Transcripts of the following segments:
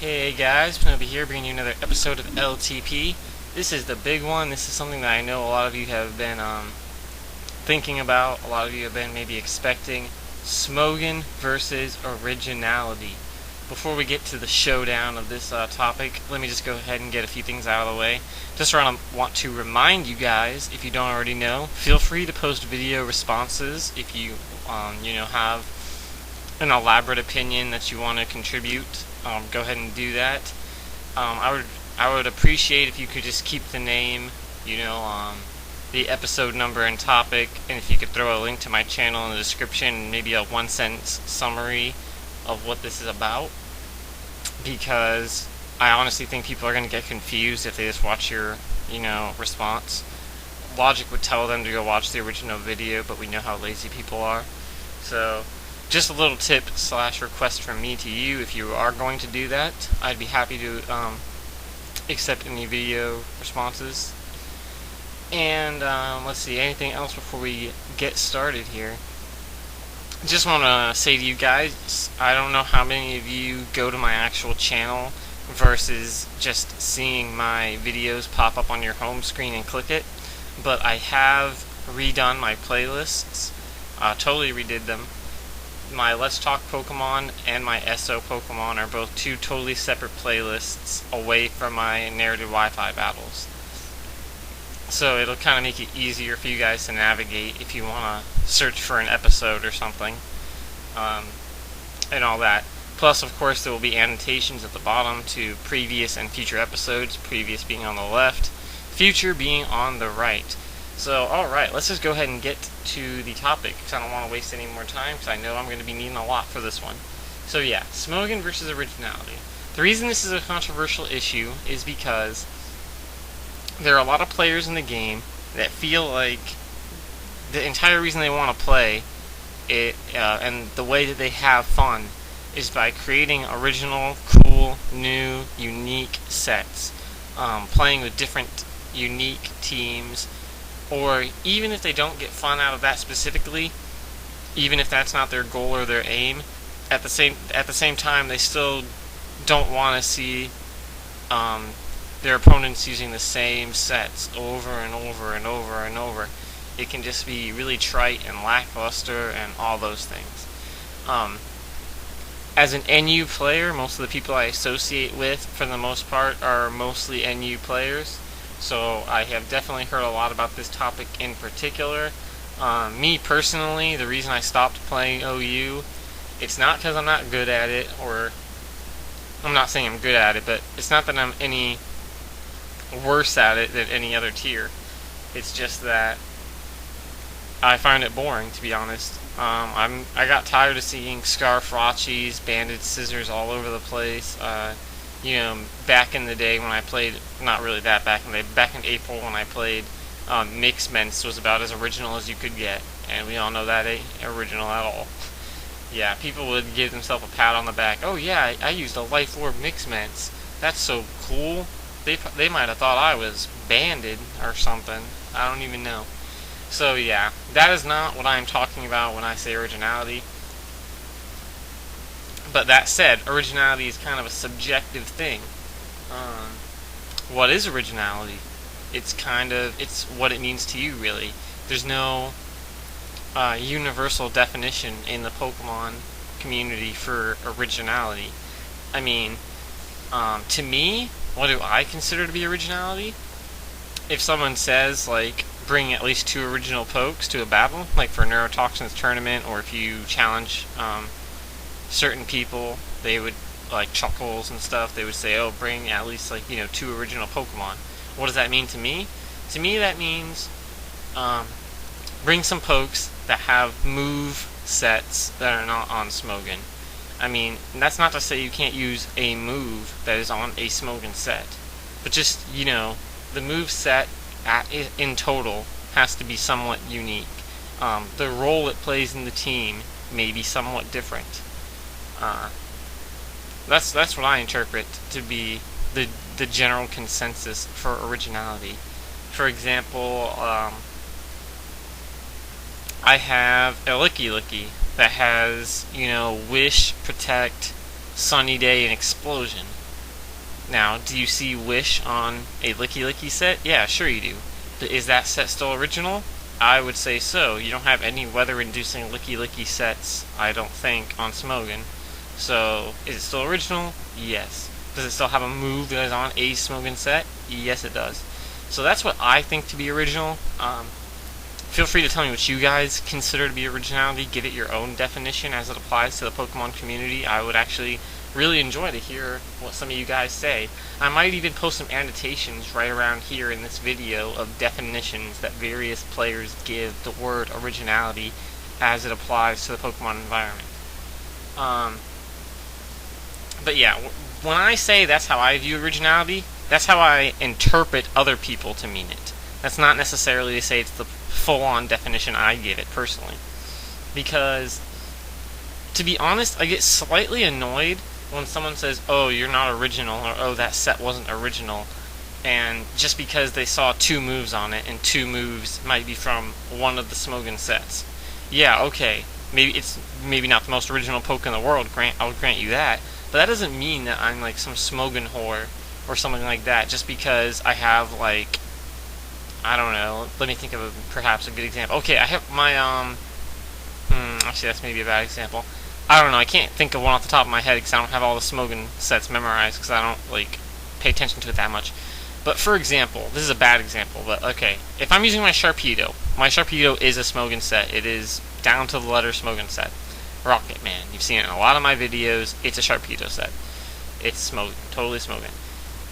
Hey guys, Pinobi here, bringing you another episode of LTP. This is the big one. This is something that I know a lot of you have been thinking about. A lot of you have been maybe expecting. Smogon versus Originality. Before we get to the showdown of this topic, let me just go ahead and get a few things out of the way. Just want to remind you guys, if you don't already know, feel free to post video responses if you have an elaborate opinion that you want to contribute. Go ahead and do that. I would appreciate if you could just keep the name, the episode number and topic, and if you could throw a link to my channel in the description, maybe a one-sentence summary of what this is about, because I honestly think people are going to get confused if they just watch your, response. Logic would tell them to go watch the original video, but we know how lazy people are. So, just a little tip / request from me to you. If you are going to do that, I'd be happy to accept any video responses. And let's see, anything else before we get started here? Just want to say to you guys, I don't know how many of you go to my actual channel versus just seeing my videos pop up on your home screen and click it, but I have redone my playlists. Totally redid them. My Let's Talk Pokemon and my SO Pokemon are both two totally separate playlists away from my narrative Wi-Fi battles. So it'll kind of make it easier for you guys to navigate if you want to search for an episode or something, and all that. Plus, of course, there will be annotations at the bottom to previous and future episodes, previous being on the left, future being on the right. So, alright, let's just go ahead and get to the topic, because I don't want to waste any more time, because I know I'm going to be needing a lot for this one. So yeah, Smogon versus Originality. The reason this is a controversial issue is because there are a lot of players in the game that feel like the entire reason they want to play it, and the way that they have fun, is by creating original, cool, new, unique sets, playing with different, unique teams. Or even if they don't get fun out of that specifically, even if that's not their goal or their aim, at the same time they still don't want to see their opponents using the same sets over and over and over and over. It can just be really trite and lackluster and all those things. As an NU player, most of the people I associate with, for the most part, are mostly NU players. So I have definitely heard a lot about this topic in particular. Me personally, the reason I stopped playing OU, it's not because I'm not good at it, or I'm not saying I'm good at it, but it's not that I'm any worse at it than any other tier. It's just that I find it boring, to be honest. I got tired of seeing Scarfrachis, Banded Scissors all over the place. Back in the day when I played, not really that back in the day, back in April when I played, Mixments was about as original as you could get, and we all know that ain't original at all. Yeah, people would give themselves a pat on the back. Oh yeah, I used a Life Orb Mixments. That's so cool. They might have thought I was banded or something. I don't even know. So yeah, that is not what I'm talking about when I say originality. But that said, originality is kind of a subjective thing. What is originality? It's what it means to you, really. There's no universal definition in the Pokemon community for originality. I mean, to me, what do I consider to be originality? If someone says, like, bring at least 2 original pokes to a battle, like for Neurotoxin's tournament, or if you challenge certain people, they would, like Chuckles and stuff, they would say, oh, bring at least 2 original Pokemon. What does that mean to me? To me that means bring some pokes that have move sets that are not on Smogon. I mean, that's not to say you can't use a move that is on a Smogon set, but just, the move set in total has to be somewhat unique. The role it plays in the team may be somewhat different. That's what I interpret to be the general consensus for originality. For example, I have a Licky that has, Wish, Protect, Sunny Day, and Explosion. Now, do you see Wish on a Licky Licky set? Yeah, sure you do. Is that set still original? I would say so. You don't have any weather-inducing Licky Licky sets, I don't think, on Smogon. So, is it still original? Yes. Does it still have a move that is on a Smogon set? Yes, it does. So that's what I think to be original. Feel free to tell me what you guys consider to be originality. Give it your own definition as it applies to the Pokemon community. I would actually really enjoy to hear what some of you guys say. I might even post some annotations right around here in this video of definitions that various players give the word originality as it applies to the Pokemon environment. But yeah, when I say that's how I view originality, that's how I interpret other people to mean it. That's not necessarily to say it's the full-on definition I give it personally. Because, to be honest, I get slightly annoyed when someone says, oh, you're not original, or oh, that set wasn't original, and just because they saw 2 moves on it, and 2 moves might be from one of the Smogon sets. Yeah, okay, maybe it's not the most original poke in the world, I'll grant you that, but that doesn't mean that I'm like some Smogon whore or something like that, just because I have like, I don't know, let me think of perhaps a good example. Okay, I have my, actually that's maybe a bad example. I don't know, I can't think of one off the top of my head because I don't have all the Smogon sets memorized because I don't, like, pay attention to it that much. But for example, this is a bad example, but okay, if I'm using my Sharpedo is a Smogon set. It is down to the letter Smogon set. Rocket Man, you've seen it in a lot of my videos, it's a Sharpedo set. It's Smogon, totally Smogon.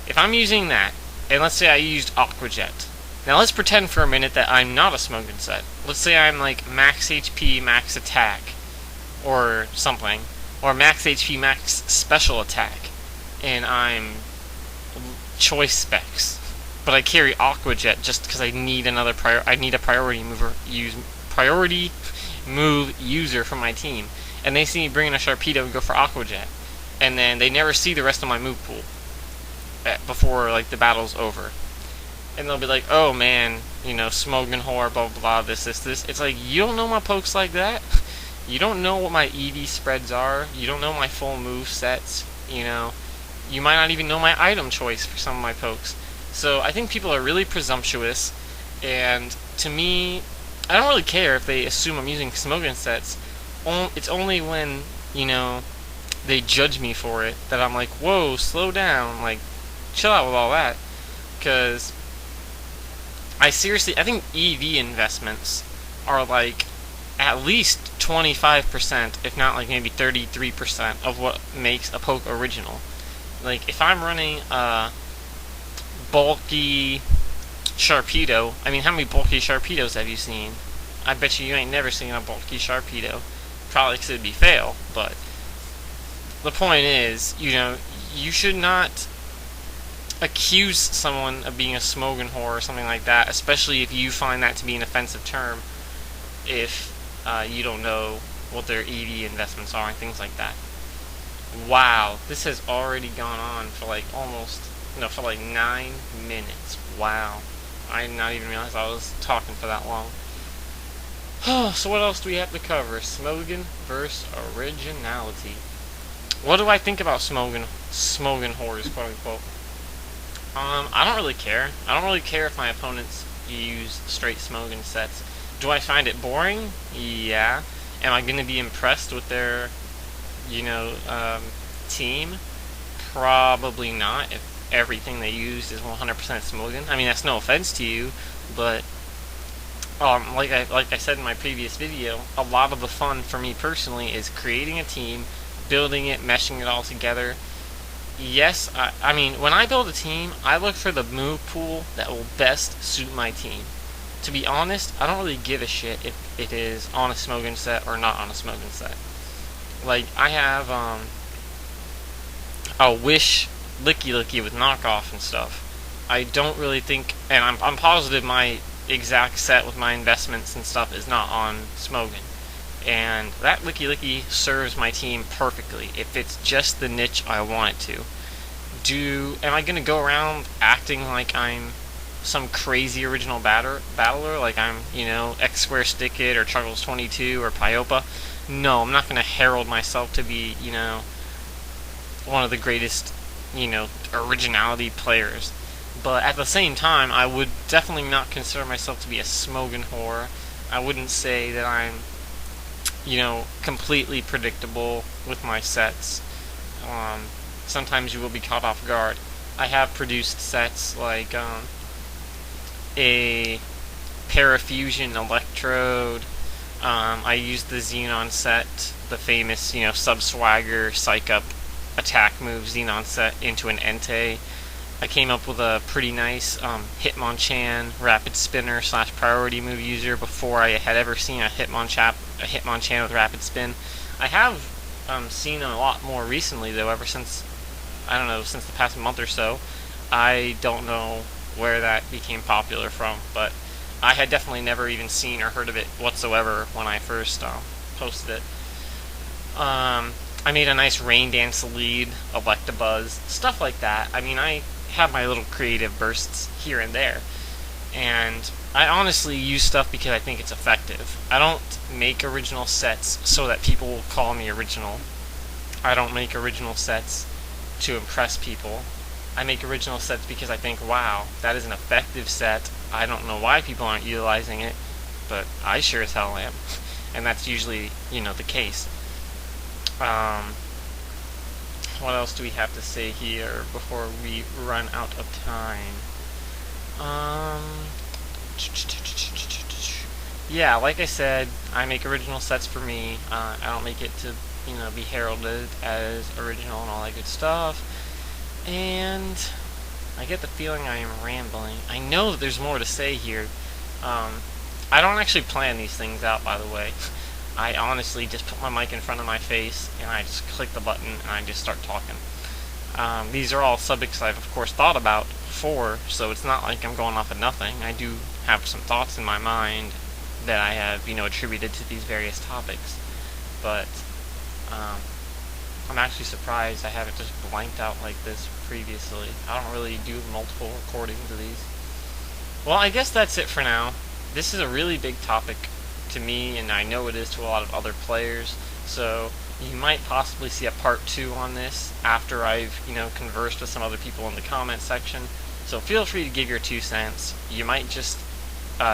If I'm using that, and let's say I used Aqua Jet. Now let's pretend for a minute that I'm not a Smogon set. Let's say I'm like max HP, max attack, or something, or max HP, max special attack, and I'm choice specs, but I carry Aqua Jet just because I need a priority move user for my team, and they see me bring in a Sharpedo and go for Aqua Jet, and then they never see the rest of my move pool before like the battle's over, and they'll be like, oh man, you know, Smogon whore, blah blah blah, this. It's like, you don't know my pokes like that. You don't know what my EV spreads are. You don't know my full move sets. You know, you might not even know my item choice for some of my pokes. So I think people are really presumptuous, and to me, I don't really care if they assume I'm using Smogon sets. It's only when, you know, they judge me for it that I'm like, whoa, slow down, like, chill out with all that. Because I think EV investments are like at least 25%, if not like maybe 33% of what makes a poke original. Like, if I'm running a bulky Sharpedo, I mean, how many bulky Sharpedos have you seen? I bet you ain't never seen a bulky Sharpedo. Probably because it'd be fail, but the point is, you know, you should not accuse someone of being a Smogon whore or something like that, especially if you find that to be an offensive term, if you don't know what their EV investments are and things like that. Wow, this has already gone on for like for like 9 minutes. Wow. I did not even realize I was talking for that long. So what else do we have to cover? Smogon versus Originality. What do I think about Smogon whores, quote unquote? I don't really care. I don't really care if my opponents use straight Smogon sets. Do I find it boring? Yeah. Am I going to be impressed with their, team? Probably not, if everything they use is 100% Smogon. I mean, that's no offense to you, but like I said in my previous video, a lot of the fun for me personally is creating a team, building it, meshing it all together. Yes, I mean, when I build a team, I look for the move pool that will best suit my team. To be honest, I don't really give a shit if it is on a Smogon set or not on a Smogon set. Like, I have a Wish Licky Licky with knockoff and stuff. I don't really think, and I'm positive my exact set with my investments and stuff is not on Smogon. And that Licky Licky serves my team perfectly. It fits just the niche I want it to. Am I going to go around acting like I'm some crazy original battler, like I'm, X Square Stick It or Chuckles 22 or Pyopa? No, I'm not going to herald myself to be, one of the greatest originality players. But at the same time, I would definitely not consider myself to be a Smogon whore. I wouldn't say that I'm, completely predictable with my sets. Sometimes you will be caught off guard. I have produced sets like a Parafusion Electrode. I used the Xenon set, the famous, Sub-Swagger, Psych Up attack move Xenon set into an Entei. I came up with a pretty nice Hitmonchan Rapid Spinner / Priority Move user before I had ever seen a Hitmonchan with Rapid Spin. I have seen a lot more recently, though, ever since, since the past month or so. I don't know where that became popular from, but I had definitely never even seen or heard of it whatsoever when I first posted it. I made a nice Rain Dance lead, Electabuzz, stuff like that. I mean, I have my little creative bursts here and there, and I honestly use stuff because I think it's effective. I don't make original sets so that people will call me original. I don't make original sets to impress people. I make original sets because I think, wow, that is an effective set. I don't know why people aren't utilizing it, but I sure as hell am. And that's usually, the case. What else do we have to say here before we run out of time? Yeah, like I said, I make original sets for me. I don't make it to, be heralded as original and all that good stuff. And I get the feeling I am rambling. I know that there's more to say here. I don't actually plan these things out, by the way. I honestly just put my mic in front of my face and I just click the button and I just start talking. These are all subjects I've of course thought about before, so it's not like I'm going off of nothing. I do have some thoughts in my mind that I have, attributed to these various topics. But I'm actually surprised I haven't just blanked out like this previously. I don't really do multiple recordings of these. Well, I guess that's it for now. This is a really big topic to me, and I know it is to a lot of other players, so you might possibly see a part 2 on this after I've, conversed with some other people in the comment section. So feel free to give your 2 cents. You might just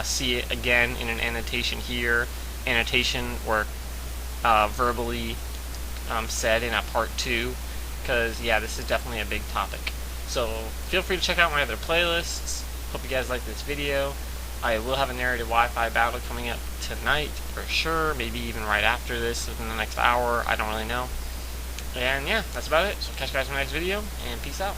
see it again in an annotation here, annotation or verbally said in a part 2, because yeah, this is definitely a big topic. So feel free to check out my other playlists. Hope you guys like this video. I will have a narrated Wi-Fi battle coming up tonight for sure, maybe even right after this within the next hour, I don't really know. And yeah, that's about it. So catch you guys in the next video, and peace out.